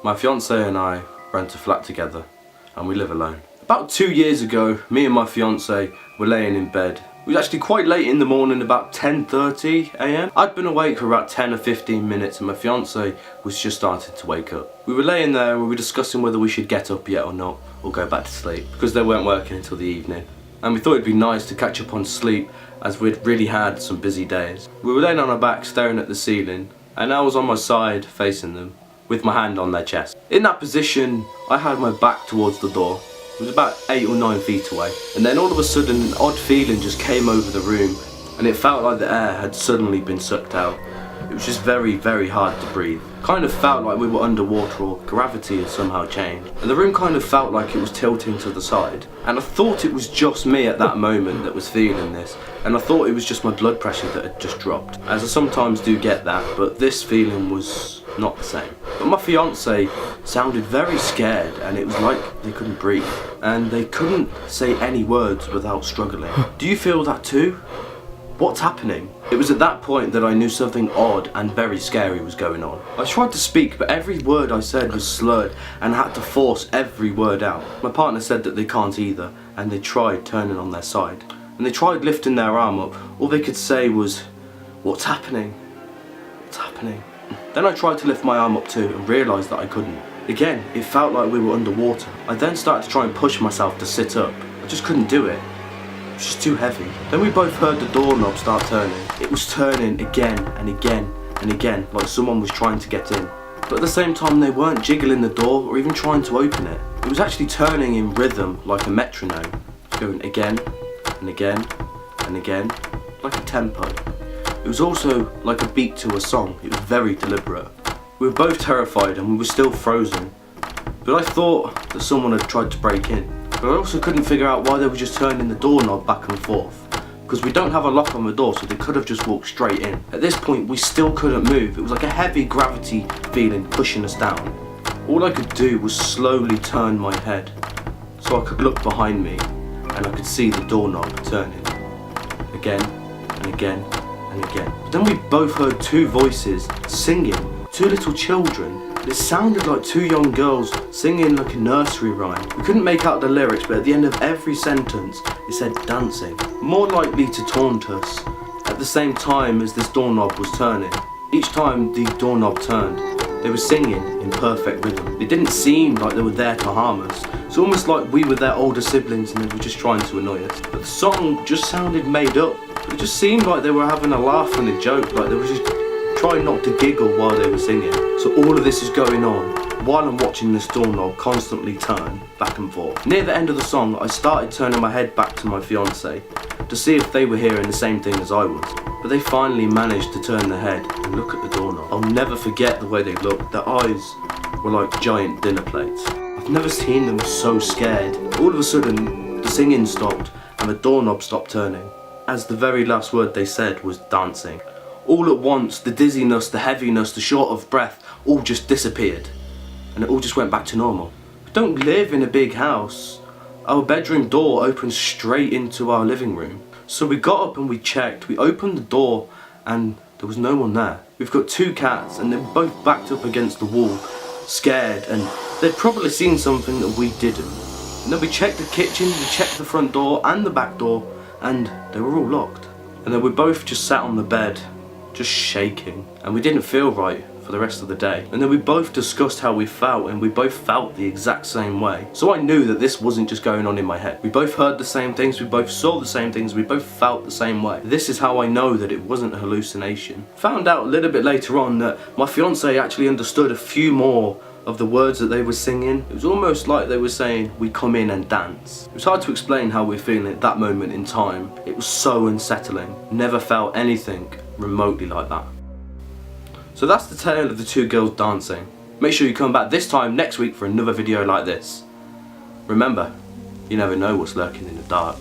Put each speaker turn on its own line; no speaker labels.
My fiancée and I rent a flat together and we live alone. About 2 years ago, me and my fiancée were laying in bed. It was actually quite late in the morning, about 10:30 AM. I'd been awake for about 10 or 15 minutes and my fiancée was just starting to wake up. We were laying there and we were discussing whether we should get up yet or not, or go back to sleep, because they weren't working until the evening. And we thought it'd be nice to catch up on sleep, as we'd really had some busy days. We were laying on our back staring at the ceiling, and I was on my side facing them, with my hand on their chest. In that position, I had my back towards the door. It was about 8 or 9 feet away. And then all of a sudden, an odd feeling just came over the room, and it felt like the air had suddenly been sucked out. It was just very, very hard to breathe. Kind of felt like we were underwater, or gravity had somehow changed. And the room kind of felt like it was tilting to the side. And I thought it was just me at that moment that was feeling this. And I thought it was just my blood pressure that had just dropped. As I sometimes do get that, but this feeling was not the same. But my fiancée sounded very scared, and it was like they couldn't breathe. And they couldn't say any words without struggling. Do you feel that too? What's happening? It was at that point that I knew something odd and very scary was going on. I tried to speak, but every word I said was slurred and I had to force every word out. My partner said that they can't either, and they tried turning on their side. And they tried lifting their arm up. All they could say was, "What's happening? What's happening?" Then I tried to lift my arm up too and realised that I couldn't. Again, it felt like we were underwater. I then started to try and push myself to sit up. I just couldn't do it. It was just too heavy. Then we both heard the doorknob start turning. It was turning again and again and again, like someone was trying to get in. But at the same time, they weren't jiggling the door or even trying to open it. It was actually turning in rhythm, like a metronome, going again and again and again, like a tempo. It was also like a beat to a song. It was very deliberate. We were both terrified and we were still frozen. But I thought that someone had tried to break in. But I also couldn't figure out why they were just turning the doorknob back and forth. Because we don't have a lock on the door, so they could have just walked straight in. At this point, we still couldn't move. It was like a heavy gravity feeling pushing us down. All I could do was slowly turn my head so I could look behind me and I could see the doorknob turning. Again and again and again. But then we both heard 2 voices singing, 2 little children. It sounded like 2 young girls singing like a nursery rhyme. We couldn't make out the lyrics, but at the end of every sentence it said dancing, more likely to taunt us, at the same time as this doorknob was turning. Each time the doorknob turned, they were singing in perfect rhythm. It didn't seem like they were there to harm us. It's almost like we were their older siblings and they were just trying to annoy us. But the song just sounded made up. It just seemed like they were having a laugh and a joke, like they were just trying not to giggle while they were singing. So all of this is going on while I'm watching this doorknob constantly turn back and forth. Near the end of the song, I started turning my head back to my fiancée to see if they were hearing the same thing as I was. But they finally managed to turn their head and look at the doorknob. I'll never forget the way they looked. Their eyes were like giant dinner plates. I've never seen them so scared. All of a sudden, the singing stopped and the doorknob stopped turning, as the very last word they said was dancing. All at once, the dizziness, the heaviness, the short of breath, all just disappeared. And it all just went back to normal. We don't live in a big house. Our bedroom door opens straight into our living room. So we got up and we checked. We opened the door and there was no one there. We've got 2 cats and they were both backed up against the wall, scared, and they'd probably seen something that we didn't. And then we checked the kitchen, we checked the front door and the back door, and they were all locked. And then we both just sat on the bed, just shaking, and we didn't feel right for the rest of the day. And then we both discussed how we felt, and we both felt the exact same way. So I knew that this wasn't just going on in my head. We both heard the same things, we both saw the same things, we both felt the same way. This is how I know that it wasn't a hallucination. Found out a little bit later on that my fiancée actually understood a few more of the words that they were singing. It was almost like they were saying, "We come in and dance." It was hard to explain how we were feeling at that moment in time. It was so unsettling. Never felt anything remotely like that. So that's the tale of the 2 girls dancing. Make sure you come back this time next week for another video like this. Remember, you never know what's lurking in the dark.